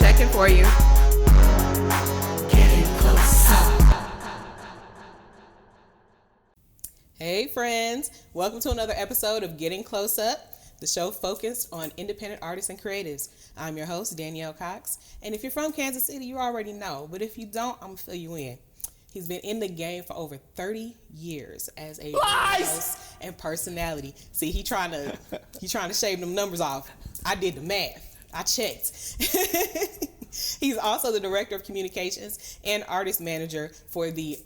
second for you. Getting closer. Hey friends, welcome to another episode of Getting Close Up, the show focused on independent artists and creatives. I'm your host, Danielle Cox, and if you're from Kansas City, you already know, but if you don't, I'm gonna fill you in. He's been in the game for over 30 years as a host and personality. See, he trying to shave them numbers off. I did the math. I checked. He's also the director of communications and artist manager for the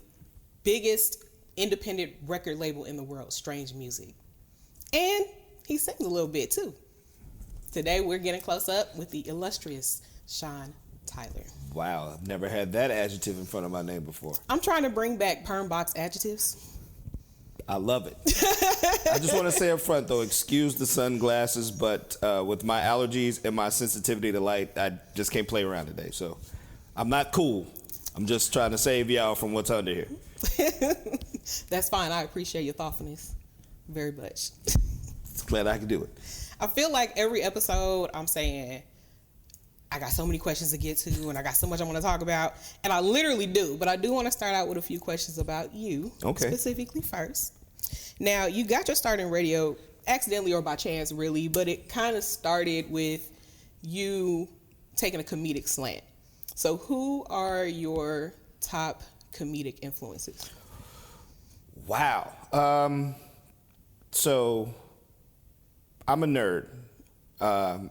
biggest independent record label in the world, Strange Music. And he sings a little bit too. Today we're getting close up with the illustrious Sean Tyler. Wow, I've never had that adjective in front of my name before. I'm trying to bring back perm box adjectives. I love it. I just want to say up front though, excuse the sunglasses, but with my allergies and my sensitivity to light, I just can't play around today. So I'm not cool. I'm just trying to save y'all from what's under here. That's fine. I appreciate your thoughtfulness very much. Glad I could do it. I feel like every episode I'm saying, I got so many questions to get to and I got so much I want to talk about. And I literally do. But I do want to start out with a few questions about you. Okay. Specifically first. Now, you got your start in radio accidentally or by chance, really. But it kind of started with you taking a comedic slant. So who are your top comedic influences? Wow. So I'm a nerd.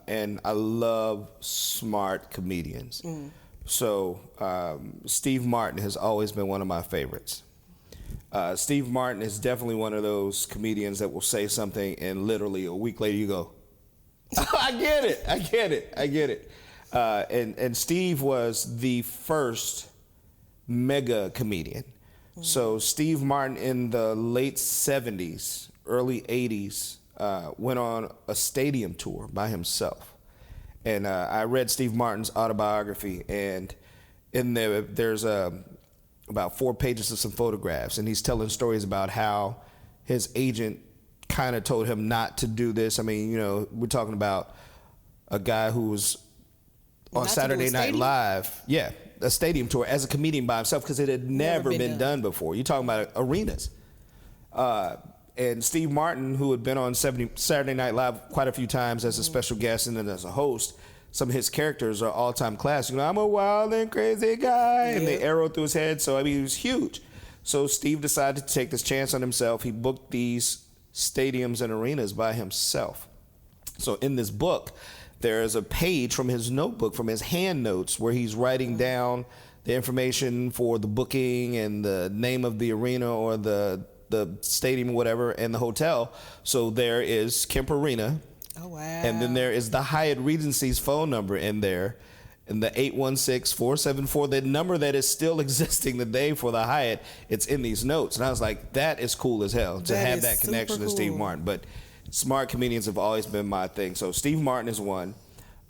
And I love smart comedians. So Steve Martin has always been one of my favorites. Steve Martin is definitely one of those comedians that will say something and literally a week later you go, I get it. And Steve was the first mega comedian. So Steve Martin in the late 70s, early 80s, went on a stadium tour by himself. And I read Steve Martin's autobiography, and in there's about 4 pages of some photographs, and he's telling stories about how his agent kind of told him not to do this. I mean, you know, we're talking about a guy who was on Saturday Night Live. Yeah, a stadium tour as a comedian by himself because it had never been done before. You're talking about arenas. And Steve Martin, who had been on Saturday Night Live quite a few times as a special guest and then as a host, some of his characters are all-time classics. You know, I'm a wild and crazy guy, and the arrow through his head. So, I mean, he was huge. So Steve decided to take this chance on himself. He booked these stadiums and arenas by himself. So in this book, there's a page from his notebook, from his hand notes, where he's writing down the information for the booking and the name of the arena or the stadium or whatever and the hotel. So there is Kemp Arena. Oh, wow. And then there is the Hyatt Regency's phone number in there, and the 816-474, the number that is still existing today for the Hyatt, it's in these notes. And I was like, that is cool as hell to have that connection to Steve Martin. But smart comedians have always been my thing. So Steve Martin is one.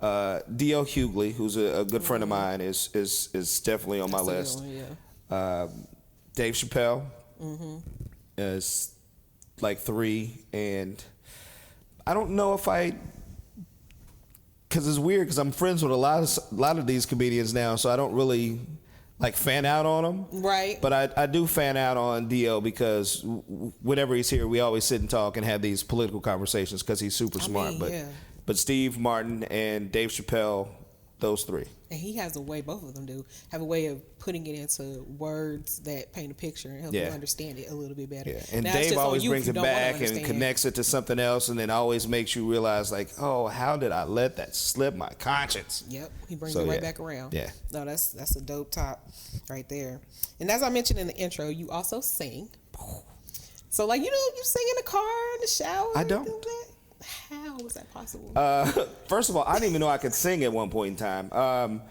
D.L. Hughley, who's a good friend of mine, is definitely on my list. Dave Chappelle. Is like 3, and I don't know if because it's weird because I'm friends with a lot of these comedians now, so I don't really like fan out on them. Right. But I do fan out on DL because whenever he's here, we always sit and talk and have these political conversations because he's super smart. But Steve Martin and Dave Chappelle, those 3. And he has a way, both of them do, have a way of putting it into words that paint a picture and help you understand it a little bit better. Yeah. And now, Dave always brings it back and connects it to something else and then always makes you realize like, oh, how did I let that slip my conscience? Yep. He brings it right back around. Yeah. No, that's a dope top right there. And as I mentioned in the intro, you also sing. So like, you sing in the car, in the shower. I don't. How was that possible? First of all, I didn't even know I could sing at one point in time.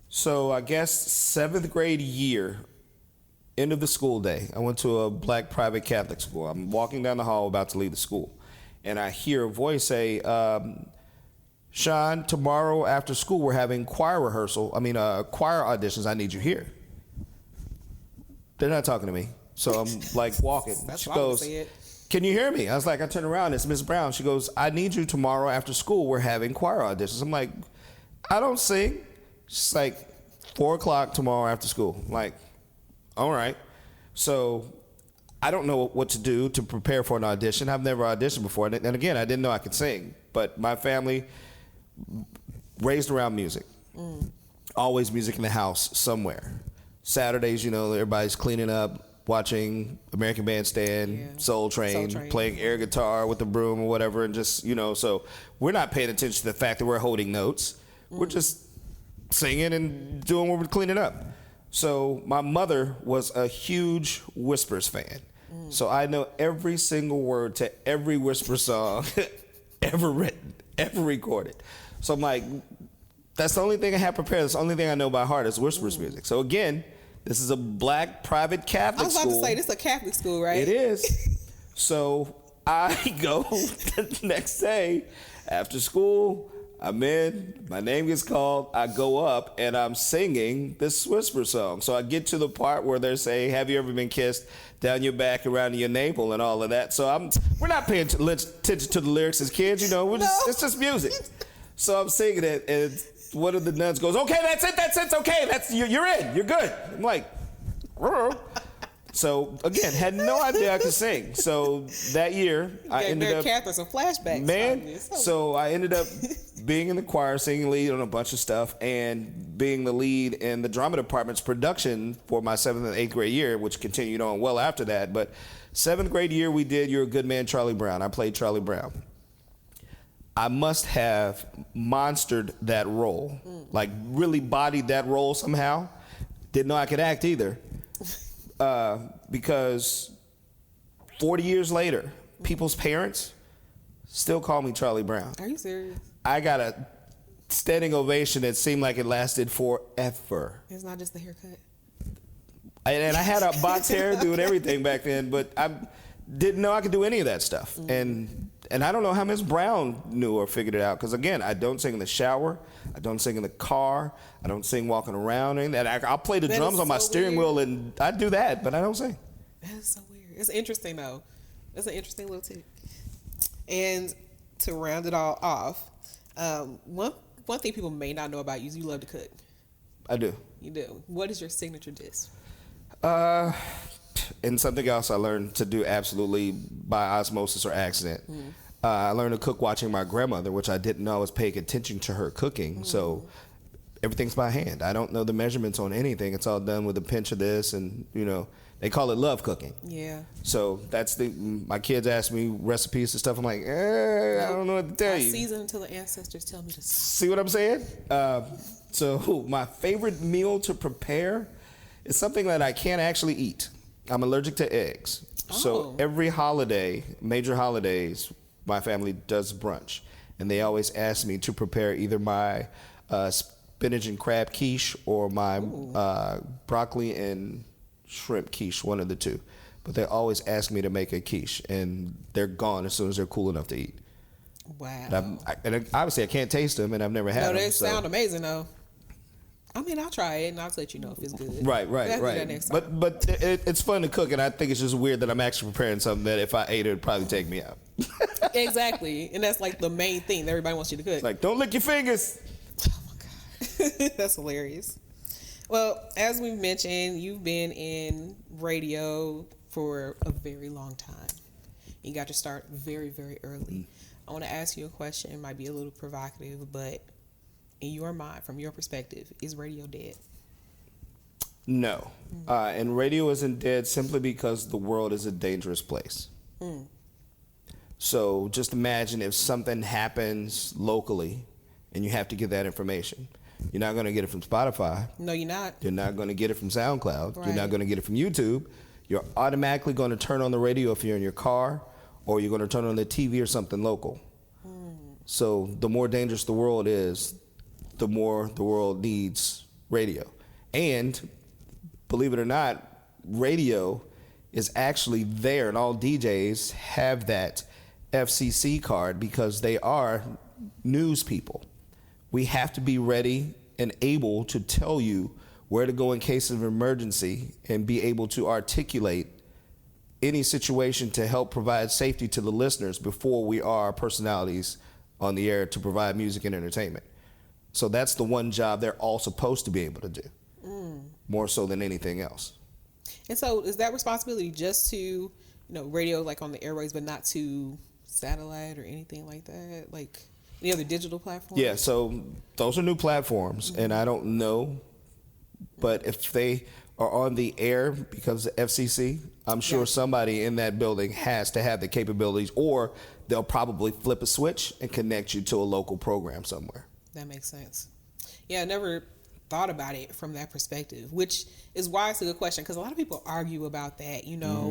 So I guess 7th grade year, end of the school day, I went to a black private Catholic school. I'm walking down the hall about to leave the school, and I hear a voice say, Sean, tomorrow after school we're having choir auditions. I need you here. They're not talking to me. So I'm like walking. That's she what I would goes, say it. Can you hear me? I was like, I turn around, it's Miss Brown. She goes, I need you tomorrow after school. We're having choir auditions. I'm like, I don't sing. She's like, 4 o'clock tomorrow after school. I'm like, all right. So I don't know what to do to prepare for an audition. I've never auditioned before. And again, I didn't know I could sing. But my family raised around music. Always music in the house somewhere. Saturdays, everybody's cleaning up, watching American Bandstand, Soul Train, playing air guitar with the broom or whatever. And just, so we're not paying attention to the fact that we're holding notes. We're just singing and doing what we're cleaning up. So my mother was a huge Whispers fan. So I know every single word to every Whisper song ever written, ever recorded. So I'm like, that's the only thing I have prepared. That's the only thing I know by heart is Whispers music. So again, this is a black private Catholic school. I was about to say, this is a Catholic school, right? It is. So I go the next day after school. I'm in, my name gets called, I go up, and I'm singing this Whisper song. So I get to the part where they're saying, have you ever been kissed down your back, around your navel, and all of that. So we're not paying attention to the lyrics as kids, it's just music. So I'm singing it, and one of the nuns goes, okay, that's it, okay, you're in, you're good. I'm like, rrr. So again, had no idea I could sing. So that year, I ended up Catherine some flashbacks. Man, so I ended up being in the choir, singing lead on a bunch of stuff, and being the lead in the drama department's production for my 7th and 8th grade year, which continued on well after that. But 7th grade year, we did You're a Good Man, Charlie Brown. I played Charlie Brown. I must have monstered that role, like really bodied that role somehow. Didn't know I could act either. Because 40 years later, people's parents still call me Charlie Brown. Are you serious? I got a standing ovation that seemed like it lasted forever. It's not just the haircut. And I had a box hairdo and everything back then, but I didn't know I could do any of that stuff. And I don't know how Miss Brown knew or figured it out, because again, I don't sing in the shower, I don't sing in the car, I don't sing walking around, and I'll play the drums on my steering wheel, and I do that, but I don't sing. That is so weird. It's interesting though. It's an interesting little tip. And to round it all off, one thing people may not know about you is you love to cook. I do. You do. What is your signature dish? And something else I learned to do absolutely by osmosis or accident. I learned to cook watching my grandmother, which I didn't know I was paying attention to her cooking. So everything's by hand. I don't know the measurements on anything. It's all done with a pinch of this, and they call it love cooking. Yeah. So that's my kids ask me recipes and stuff. I'm like, I don't know what to tell you. Season until the ancestors tell me to. See what I'm saying? So my favorite meal to prepare is something that I can't actually eat. I'm allergic to eggs. So every holiday, major holidays, my family does brunch. And they always ask me to prepare either my spinach and crab quiche or my broccoli and shrimp quiche, one of the two. But they always ask me to make a quiche, and they're gone as soon as they're cool enough to eat. Wow. And obviously I can't taste them, and I've never had them. No, they sound amazing though. I mean, I'll try it and I'll let you know if it's good. Right. But it's fun to cook, and I think it's just weird that I'm actually preparing something that if I ate it, it'd probably take me out. Exactly. And that's like the main thing that everybody wants you to cook. It's like, don't lick your fingers. Oh my God. That's hilarious. Well, as we mentioned, you've been in radio for a very long time. You got to start very, very early. I want to ask you a question. It might be a little provocative, but in your mind, from your perspective, is radio dead? No. And radio isn't dead simply because the world is a dangerous place. So just imagine if something happens locally and you have to get that information. You're not going to get it from Spotify. No, you're not. You're not going to get it from SoundCloud. Right. You're not going to get it from YouTube. You're automatically going to turn on the radio if you're in your car, or you're going to turn on the TV or something local. So the more dangerous the world is, the more the world needs radio. And believe it or not, radio is actually there, and all DJs have that FCC card because they are news people. We have to be ready and able to tell you where to go in case of emergency and be able to articulate any situation to help provide safety to the listeners before we are personalities on the air to provide music and entertainment. So that's the one job they're all supposed to be able to do, more so than anything else. And so is that responsibility just to, radio like on the airways, but not to satellite or anything like that? Like any other digital platform? Yeah, so those are new platforms, and I don't know, but if they are on the air because of FCC, I'm sure somebody in that building has to have the capabilities, or they'll probably flip a switch and connect you to a local program somewhere. That makes sense. Yeah, I never thought about it from that perspective, which is why it's a good question, because a lot of people argue about that,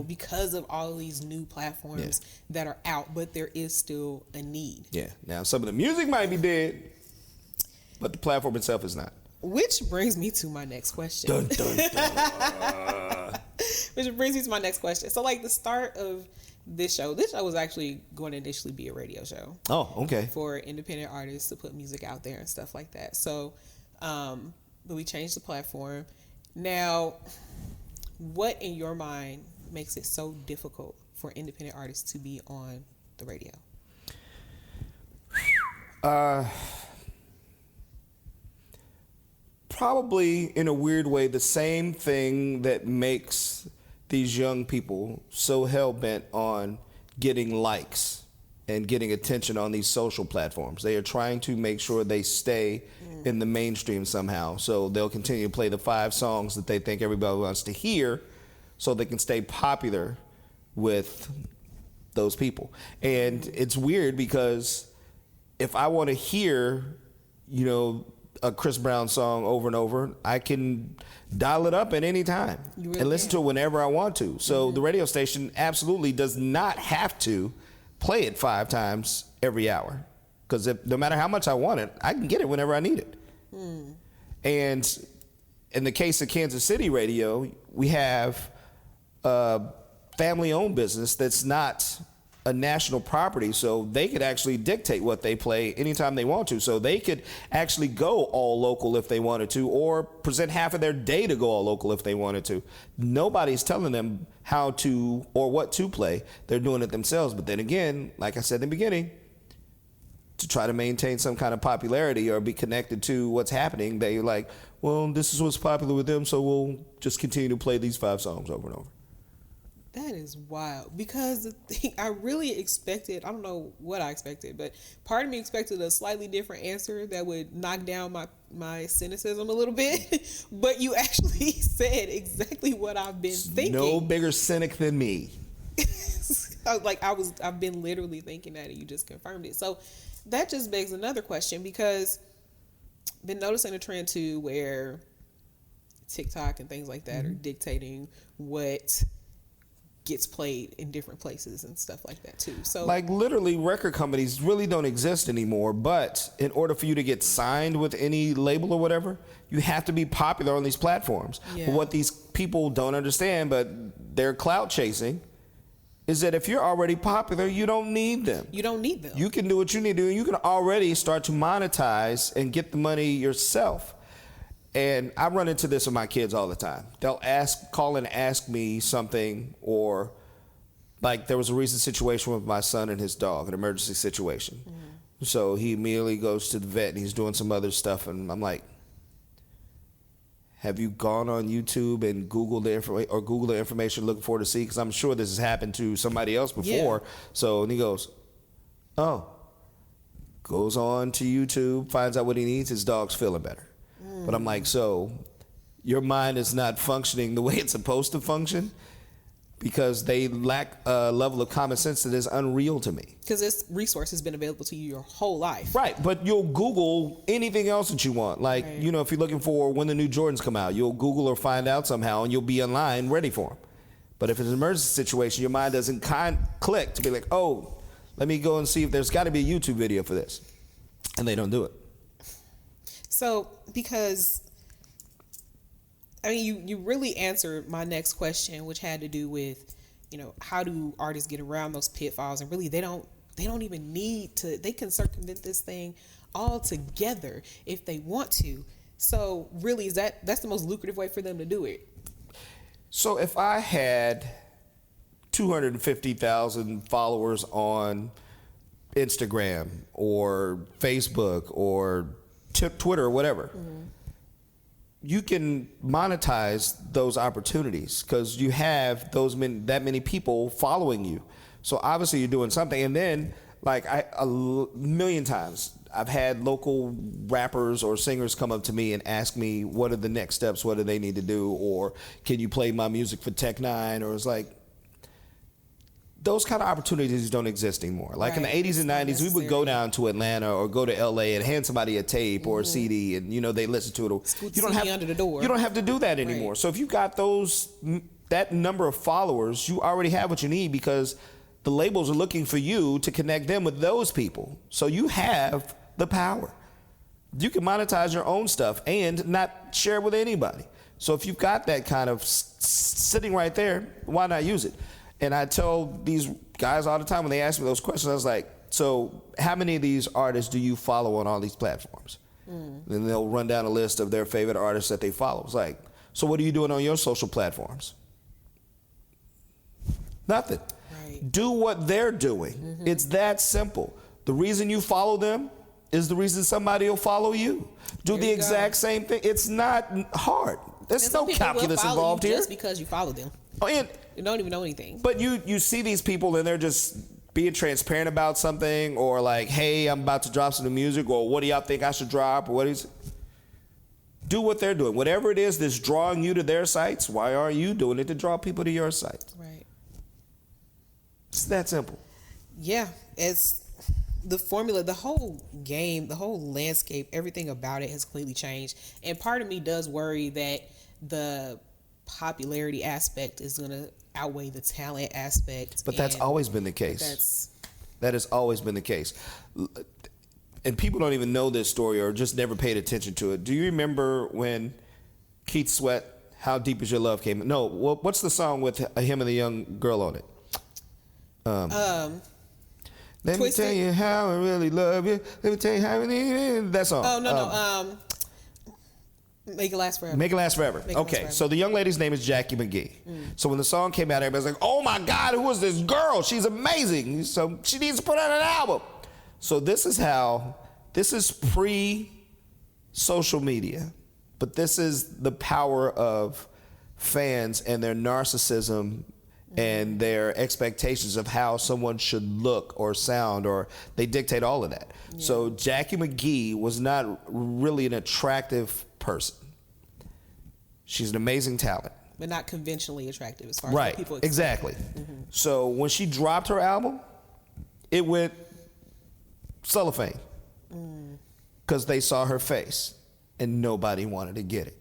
because of all of these new platforms that are out, but there is still a need. Yeah. Now, some of the music might be dead, but the platform itself is not. Which brings me to my next question. Dun, dun, dun. Which brings me to my next question. So, like, the start of this show was actually going to initially be a radio show. Oh, okay. For independent artists to put music out there and stuff like that. So, but we changed the platform. Now, what in your mind makes it so difficult for independent artists to be on the radio? Probably in a weird way, the same thing that makes these young people so hell-bent on getting likes and getting attention on these social platforms. They are trying to make sure they stay in the mainstream somehow. So they'll continue to play the 5 songs that they think everybody wants to hear so they can stay popular with those people. And it's weird because if I want to hear, a Chris Brown song over and over, I can dial it up at any time and listen to it whenever I want to. So the radio station absolutely does not have to play it 5 times every hour, because no matter how much I want it, I can get it whenever I need it. And in the case of Kansas City radio, we have a family-owned business that's not a national property, so they could actually dictate what they play anytime they want to. So they could actually go all local if they wanted to, or present half of their day to go all local if they wanted to. Nobody's telling them how to or what to play. They're doing it themselves. But then again, like I said in the beginning, to try to maintain some kind of popularity or be connected to what's happening, they're like, well, this is what's popular with them, so we'll just continue to play these 5 songs over and over. That is wild, because the thing I really expected, I don't know what I expected, but part of me expected a slightly different answer that would knock down my cynicism a little bit. But you actually said exactly what I've been thinking. No bigger cynic than me. I've been literally thinking that, and you just confirmed it. So that just begs another question, because I've been noticing a trend too where TikTok and things like that are dictating what gets played in different places and stuff like that too. So like literally record companies really don't exist anymore, but in order for you to get signed with any label or whatever, you have to be popular on these platforms. But what these people don't understand, but they're clout chasing, is that if you're already popular, you don't need them. You don't need them. You can do what you need to do, and you can already start to monetize and get the money yourself. And I run into this with my kids all the time. They'll call and ask me something, or like there was a recent situation with my son and his dog, an emergency situation. So he immediately goes to the vet and he's doing some other stuff, and I'm like, have you gone on YouTube and Googled the information or Google the information looking for to see? Because I'm sure this has happened to somebody else before. So, and he goes, oh, goes on to YouTube, finds out what he needs. His dog's feeling better. But I'm like, so your mind is not functioning the way it's supposed to function, because they lack a level of common sense that is unreal to me. Because this resource has been available to you your whole life. Right, but you'll Google anything else that you want. Like, if you're looking for when the new Jordans come out, you'll Google or find out somehow, and you'll be online ready for them. But if it's an emergency situation, your mind doesn't click to be like, oh, let me go and see if there's got to be a YouTube video for this. And they don't do it. So, because, I mean, you really answered my next question, which had to do with, how do artists get around those pitfalls? And really, they don't even need to. They can circumvent this thing all together if they want to. So, really, that's the most lucrative way for them to do it? So, if I had 250,000 followers on Instagram or Facebook or Twitter or whatever. You can monetize those opportunities because you have that many people following you. So obviously you're doing something. And then, like, a million times I've had local rappers or singers come up to me and ask me, what are the next steps? What do they need to do? Or can you play my music for Tech Nine? Or it's like, those kind of opportunities don't exist anymore. Like in the 80s and 90s, we would go down to Atlanta or go to LA and hand somebody a tape or a CD, and they listen to it. Scoot the CD under the door. You don't have to do that anymore. Right. So if you got that number of followers, you already have what you need because the labels are looking for you to connect them with those people. So you have the power. You can monetize your own stuff and not share it with anybody. So if you've got that kind of sitting right there, why not use it? And I tell these guys all the time when they ask me those questions, I was like, so how many of these artists do you follow on all these platforms? And they'll run down a list of their favorite artists that they follow. It's like, so what are you doing on your social platforms? Nothing. Right. Do what they're doing. It's that simple. The reason you follow them is the reason somebody will follow you. Do the exact same thing. It's not hard. There's no calculus involved here. Just because you follow them. Oh, and you don't even know anything. But you see these people and they're just being transparent about something, or like, hey, I'm about to drop some new music, or what do y'all think I should drop, or what is it? Do what they're doing. Whatever it is that's drawing you to their sites, why aren't you doing it to draw people to your sites? Right. It's that simple. Yeah, it's the formula, the whole game, the whole landscape, everything about it has completely changed. And part of me does worry that the popularity aspect is going to outweigh the talent aspect. But that's always been the case. That has always been the case. And people don't even know this story or just never paid attention to it. Do you remember when Keith Sweat, How Deep Is Your Love came? No, what's the song with him and the young girl on it? Let Twisted. me tell you how I really love you. Let me tell you how I really that song. Oh, no. Make It Last Forever. Make It Last Forever. Okay, so the young lady's name is Jackie McGee. So when the song came out, everybody's like, oh my God, who is this girl? She's amazing. So she needs to put out an album. So this is pre-social media, but this is the power of fans and their narcissism and their expectations of how someone should look or sound, or they dictate all of that. Yeah. So Jackie McGee was not really an attractive person. She's an amazing talent. But not conventionally attractive as far as people expect. Exactly. So when she dropped her album, it went cellophane because they saw her face and nobody wanted to get it.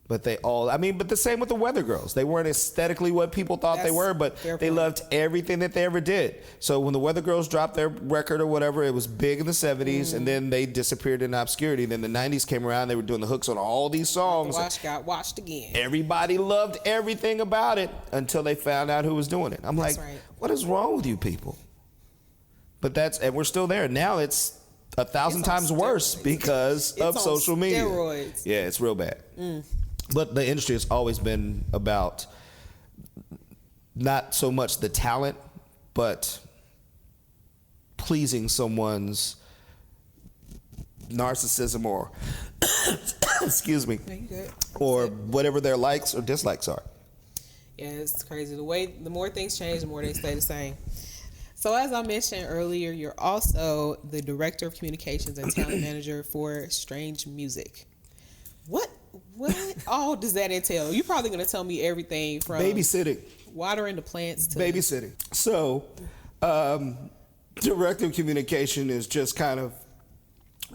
But but the same with the Weather Girls. They weren't aesthetically what people thought they were, but they loved everything that they ever did. So when the Weather Girls dropped their record or whatever, it was big in the 70s, and then they disappeared in obscurity. Then the 90s came around, they were doing the hooks on all these songs. Got watched again. Everybody loved everything about it until they found out who was doing it. I'm like, what is wrong with you people? But and we're still there. Now it's 1,000 times worse because of social media. Steroids. Yeah, it's real bad. But the industry has always been about not so much the talent, but pleasing someone's narcissism or, excuse me, or whatever their likes or dislikes are. Yeah, it's crazy. The more things change, the more they stay the same. So as I mentioned earlier, you're also the Director of Communications and Talent Manager for Strange Music. What all does that entail? You're probably going to tell me everything from babysitting, watering the plants to babysitting. So, Director of Communication is just kind of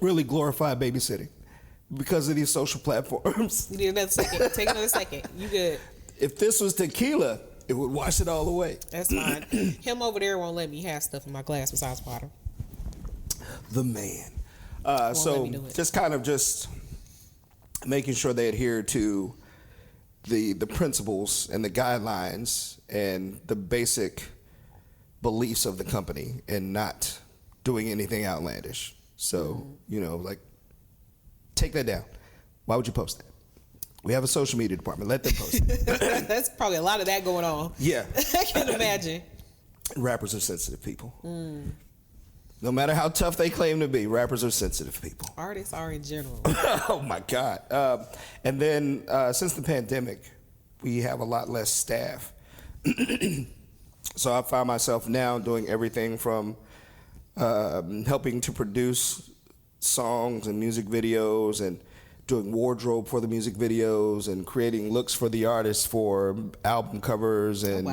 really glorified babysitting because of these social platforms. You need another second. Take another second. You good? If this was tequila, it would wash it all away. That's fine. Him over there won't let me have stuff in my glass besides water. The man. So just making sure they adhere to the principles and the guidelines and the basic beliefs of the company and not doing anything outlandish. So, like, take that down. Why would you post that? We have a social media department. Let them post it. That's probably a lot of that going on. Yeah. I can imagine. Rappers are sensitive people. No matter how tough they claim to be, rappers are sensitive people. Artists are in general. Oh my God. And then since the pandemic, we have a lot less staff. So I find myself now doing everything from helping to produce songs and music videos, and doing wardrobe for the music videos, and creating looks for the artists for album covers, and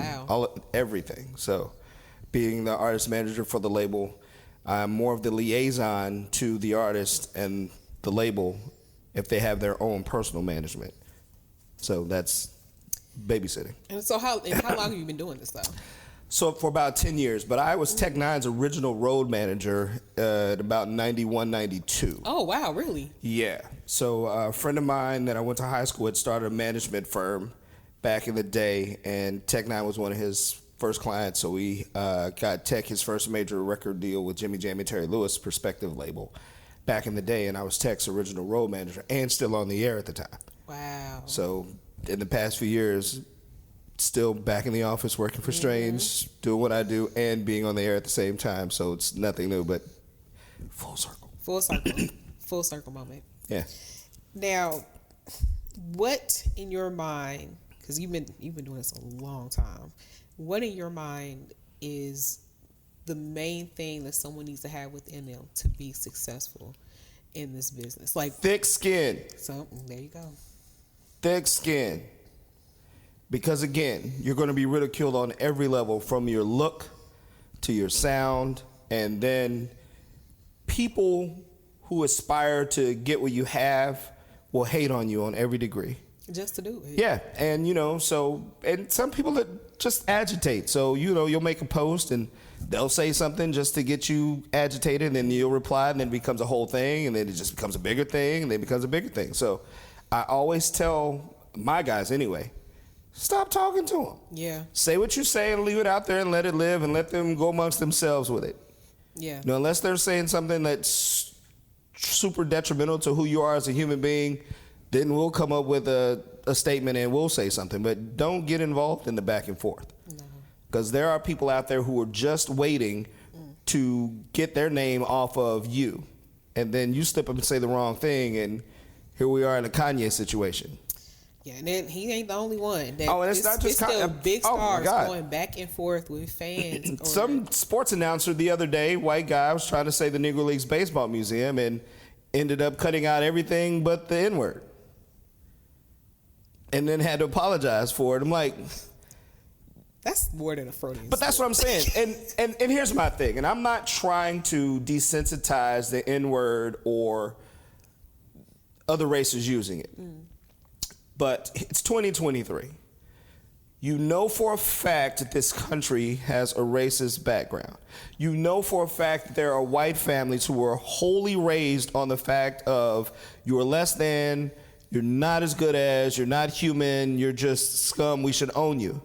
everything. So being the artist manager for the label, I'm more of the liaison to the artist and the label if they have their own personal management. So that's babysitting. And so how long have you been doing this though? So for about 10 years, but I was Tech Nine's original road manager at about 91, 92. Oh, wow, really? Yeah. So a friend of mine that I went to high school had started a management firm back in the day, and Tech Nine was one of his first clients. So we got Tech his first major record deal with Jimmy Jam and Terry Lewis, Perspective label, back in the day, and I was Tech's original road manager and still on the air at the time. Wow. So in the past few years, still back in the office working for Strange, doing what I do, and being on the air at the same time. So it's nothing new, but full circle. Full circle. Full circle moment. Yeah. Now, what in your mind, because you've been doing this a long time, what in your mind is the main thing that someone needs to have within them to be successful in this business? Like thick skin. So there you go. Thick skin. Because again, you're going to be ridiculed on every level, from your look to your sound, and then people who aspire to get what you have will hate on you on every degree. Just to do it. Yeah, and and some people that just agitate. So, you'll make a post and they'll say something just to get you agitated, and then you'll reply, and then it becomes a whole thing, and then it just becomes a bigger thing, and then it becomes a bigger thing. So I always tell my guys anyway, stop talking to them. Yeah. Say what you say and leave it out there and let it live, and let them go amongst themselves with it. Yeah. Unless they're saying something that's super detrimental to who you are as a human being, then we'll come up with a statement and we'll say something. But don't get involved in the back and forth. No. Because there are people out there who are just waiting to get their name off of you. And then you slip up and say the wrong thing, and here we are in a Kanye situation. Yeah, and then he ain't the only one. And it's not just still big stars going back and forth with fans. Some sports announcer the other day, white guy, was trying to say the Negro Leagues Baseball Museum and ended up cutting out everything but the N-word. And then had to apologize for it. I'm like, that's more than a Freudian. But that's what I'm saying. And here's my thing. And I'm not trying to desensitize the N-word or other races using it. But it's 2023. You know for a fact that this country has a racist background. You know for a fact that there are white families who were wholly raised on the fact of you're less than, you're not as good as, you're not human, you're just scum, we should own you.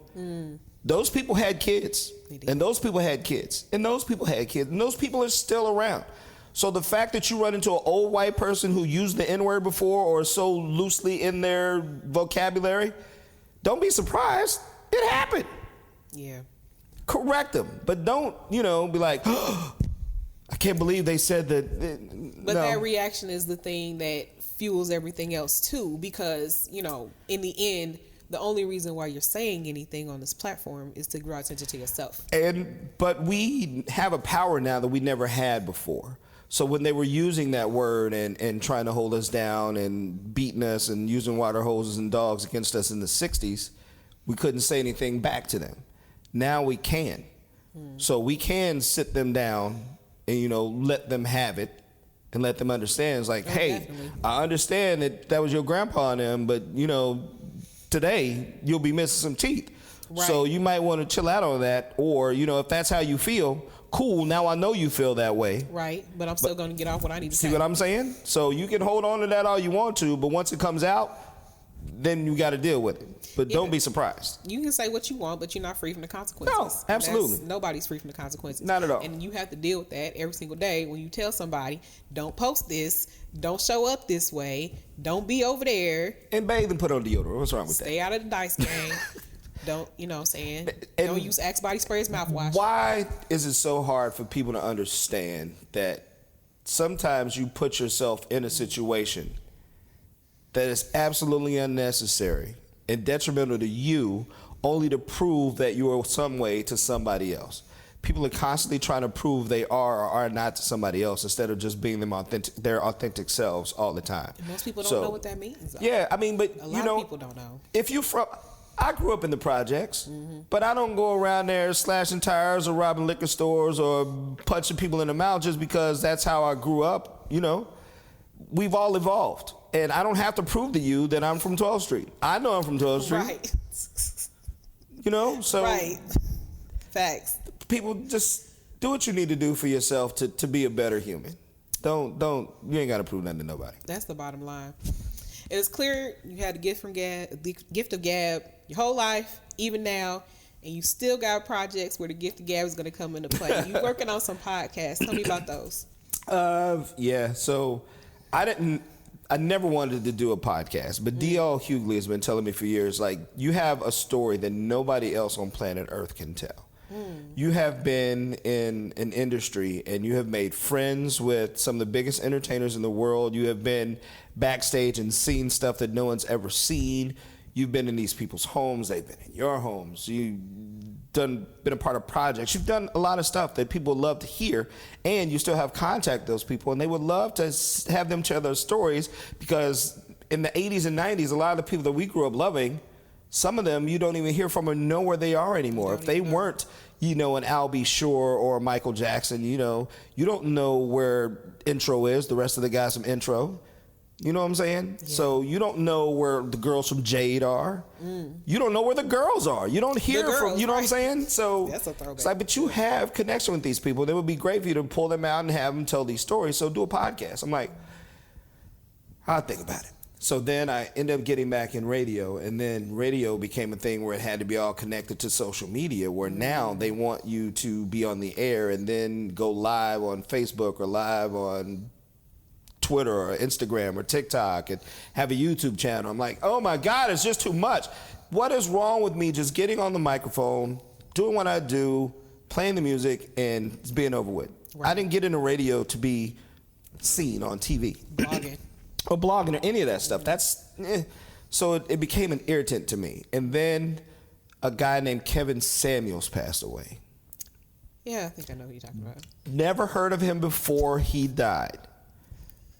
Those people had kids, and those people had kids, and those people had kids, and those people are still around. So the fact that you run into an old white person who used the N-word before or so loosely in their vocabulary, don't be surprised. It happened. Yeah. Correct them. But don't, be like, oh, I can't believe they said that. But no. That reaction is the thing that fuels everything else too, because, in the end, the only reason why you're saying anything on this platform is to draw attention to yourself. But we have a power now that we never had before. So when they were using that word and trying to hold us down and beating us and using water hoses and dogs against us in the 60s, we couldn't say anything back to them. Now we can. So we can sit them down and, let them have it and let them understand. It's like, hey, definitely. I understand that was your grandpa and them, but, today you'll be missing some teeth. Right. So you might want to chill out on that. Or, if that's how you feel, cool, now I know you feel that way. Right, but I'm still going to get off what I need to say. See what I'm saying? So you can hold on to that all you want to, but once it comes out, then you got to deal with it. But don't be surprised. You can say what you want, but you're not free from the consequences. No, absolutely. Nobody's free from the consequences. Not at all. And you have to deal with that every single day when you tell somebody, don't post this, don't show up this way, don't be over there. And bathe and put on deodorant. What's wrong with that? Stay out of the dice game. Don't, you know what I'm saying? And Don't use Axe body spray as mouthwash. Why is it so hard for people to understand that sometimes you put yourself in a situation that is absolutely unnecessary and detrimental to you only to prove that you are some way to somebody else? People are constantly trying to prove they are or are not to somebody else instead of just being their authentic selves all the time. And most people don't know what that means, though. Yeah, I mean, but a lot of people don't know. If you I grew up in the projects, but I don't go around there slashing tires or robbing liquor stores or punching people in the mouth just because that's how I grew up. You know, we've all evolved, and I don't have to prove to you that I'm from 12th Street. I know I'm from 12th Street. Right. You know, so right. Facts. People just do what you need to do for yourself to be a better human. You ain't got to prove nothing to nobody. That's the bottom line. It is clear you had the gift of gab your whole life, even now, and you still got projects where the gift of gab is going to come into play. You working on some podcasts. Tell me about those. Yeah. So I never wanted to do a podcast, but D.L. Hughley has been telling me for years, like, you have a story that nobody else on planet Earth can tell. You have been in an industry and you have made friends with some of the biggest entertainers in the world. You have been backstage and seen stuff that no one's ever seen. You've been in these people's homes. They've been in your homes. You've been a part of projects. You've done a lot of stuff that people love to hear, and you still have contact those people, and they would love to have them share their stories, because in the 80s and 90s, a lot of the people that we grew up loving, some of them you don't even hear from or know where they are anymore. If they weren't, an Albie Shore or Michael Jackson, you don't know where Intro is, the rest of the guys from Intro. You know what I'm saying? Yeah. So you don't know where the girls from Jade are. You don't know where the girls are. You don't hear from, you know what I'm saying? So that's a throwback. It's like, but you have connection with these people. It would be great for you to pull them out and have them tell these stories. So do a podcast. I'm like, I'll think about it. So then I ended up getting back in radio, and then radio became a thing where it had to be all connected to social media, where now they want you to be on the air and then go live on Facebook or live on Twitter or Instagram or TikTok and have a YouTube channel. I'm like, oh my God, it's just too much. What is wrong with me just getting on the microphone, doing what I do, playing the music, and it's being over with? Right. I didn't get into radio to be seen on TV. Blogging or any of that stuff. So it became an irritant to me. And then a guy named Kevin Samuels passed away. Yeah, I think I know who you're talking about. Never heard of him before he died.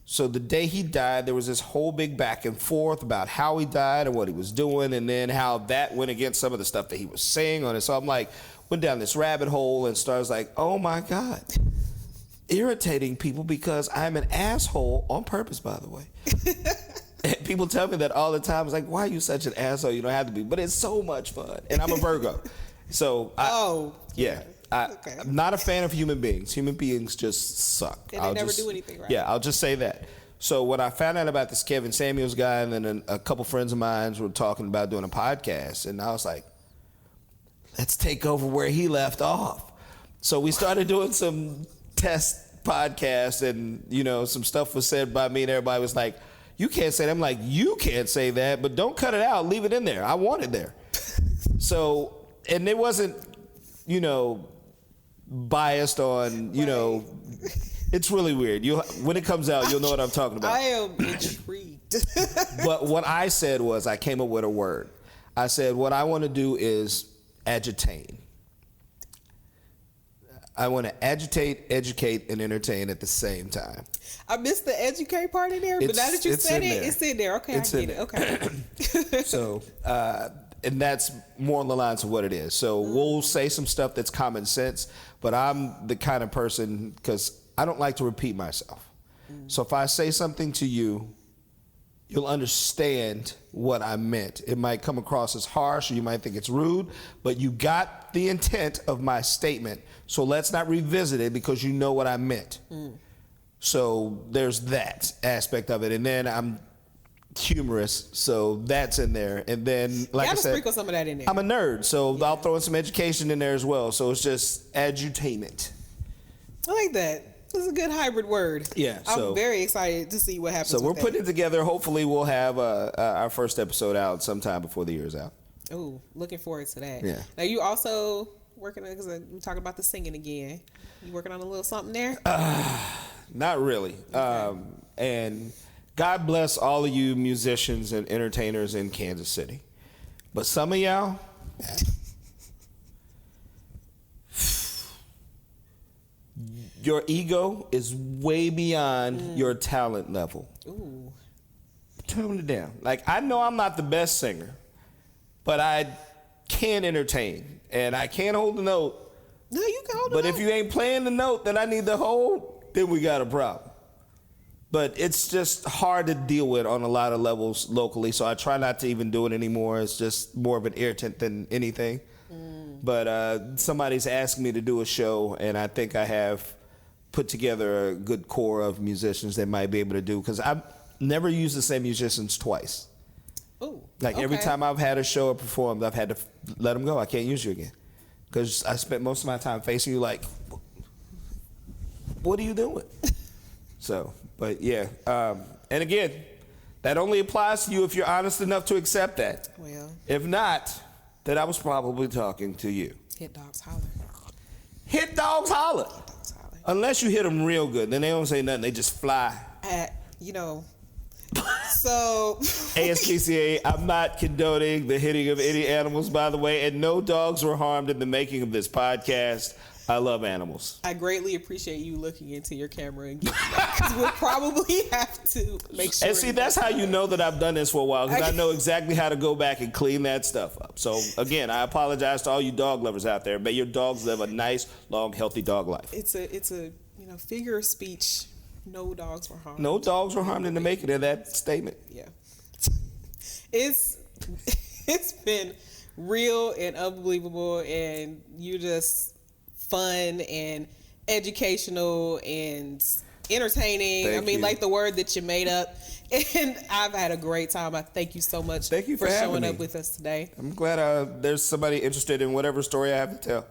So the day he died, there was this whole big back and forth about how he died and what he was doing, and then how that went against some of the stuff that he was saying on it. So I'm like, went down this rabbit hole and started like, oh my God. Irritating people because I'm an asshole on purpose, by the way. And people tell me that all the time. It's like, why are you such an asshole? You don't have to be. But it's so much fun. And I'm a Virgo. So, I'm not a fan of human beings. Human beings just suck. And they never do anything right. Yeah, I'll just say that. So when I found out about this Kevin Samuels guy, and then a couple friends of mine were talking about doing a podcast, and I was like, let's take over where he left off. So we started doing some test podcasts, and some stuff was said by me, and everybody was like, you can't say that. I'm like, you can't say that, but don't cut it out, leave it in there. I want it there. So, and it wasn't biased on it's really weird. When it comes out, you'll know what I'm talking about. I am intrigued. But what I said was, I came up with a word. I said, what I want to do is agitate. I want to agitate, educate, and entertain at the same time. I missed the educate part in there, but now that you said it, it's in there. Okay, I get it. Okay. So, and that's more on the lines of what it is. So we'll say some stuff that's common sense, but I'm the kind of person, because I don't like to repeat myself. So if I say something to you, you'll understand what I meant. It might come across as harsh, or you might think it's rude, but you got the intent of my statement. So let's not revisit it, because you know what I meant. So there's that aspect of it. And then I'm humorous, so that's in there. And then, like I said, sprinkle some of that in there. I'm a nerd, so I'll throw in some education in there as well. So it's just edutainment. I like that. This is a good hybrid word. Yeah, I'm very excited to see what happens. So we're putting it together. Hopefully, we'll have our first episode out sometime before the year's out. Ooh, looking forward to that. Yeah. Now you also working on, because we're talking about the singing again. You working on a little something there? Not really. Okay. And God bless all of you musicians and entertainers in Kansas City. But some of y'all, your ego is way beyond your talent level. Ooh. Tone it down. Like, I know I'm not the best singer, but I can entertain. And I can't hold the note. No, you can hold it. But up. if you ain't playing the note that I need to hold, then we got a problem. But it's just hard to deal with on a lot of levels locally, so I try not to even do it anymore. It's just more of an irritant than anything. But somebody's asked me to do a show, and I think I have put together a good core of musicians that might be able to do, because I've never used the same musicians twice. Ooh, Like every okay. time I've had a show or performed, I've had to let them go. I can't use you again. Because I spent most of my time facing you like, what are you doing? So, but yeah. And again, that only applies to you if you're honest enough to accept that. Well, If not, then I was probably talking to you. hit dogs holler. Hit dogs holler. Dogs holler. Unless you hit them real good. Then they don't say nothing. They just fly. You know, so ASPCA, I'm not condoning the hitting of any animals, by the way, and no dogs were harmed in the making of this podcast. I love animals. I greatly appreciate you looking into your camera and getting that, because we'll probably have to make sure. And see, that's how you know that I've done this for a while, because I know exactly how to go back and clean that stuff up. So again, I apologize to all you dog lovers out there. May your dogs live a nice, long, healthy dog life. It's a figure of speech. No dogs were harmed. No dogs were harmed in the making of that statement. Yeah. It's been real and unbelievable, and you just fun and educational and entertaining. Thank I mean, you. like the word that you made up. And I've had a great time. I thank you so much Thank you for having showing me. up with us today. I'm glad there's somebody interested in whatever story I have to tell.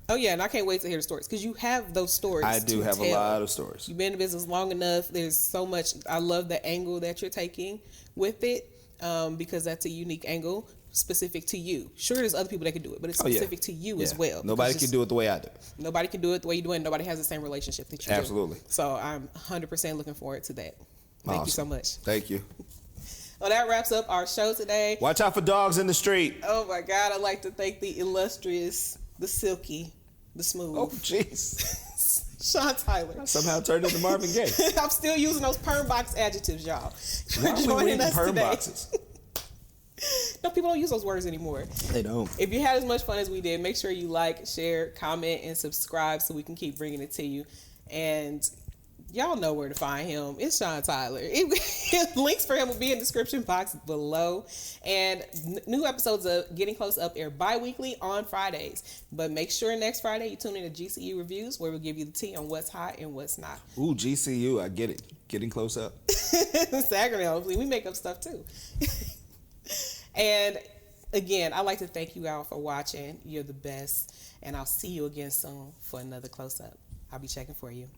Oh yeah, and I can't wait to hear the stories, because you have those stories. I do to have tell. a lot of stories. You've been in business long enough. There's so much. I love the angle that you're taking with it, because that's a unique angle specific to you. Sure, there's other people that can do it, but it's specific to you as well. Nobody can do it the way I do. Nobody can do it the way you do it, and nobody has the same relationship that you do. Absolutely. So I'm 100% looking forward to that. Thank you so much. Thank you. Well, that wraps up our show today. Watch out for dogs in the street. Oh my God, I'd like to thank the illustrious, the silky, the smooth, Oh, jeez. Sean Tyler. Somehow turned into Marvin Gaye. I'm still using those perm box adjectives, y'all. Why are we Joining reading us perm today. boxes? No, people don't use those words anymore. They don't. If you had as much fun as we did, make sure you like, share, comment, and subscribe so we can keep bringing it to you. And y'all know where to find him. It's Sean Tyler. Links for him will be in the description box below. And new episodes of Getting Close Up air bi-weekly on Fridays. But make sure next Friday you tune in to GCU Reviews, where we'll give you the tea on what's hot and what's not. Ooh, GCU, I get it. Getting Close Up. It's acronym. We make up stuff too. And again, I'd like to thank you all for watching. You're the best. And I'll see you again soon for another close-up. I'll be checking for you.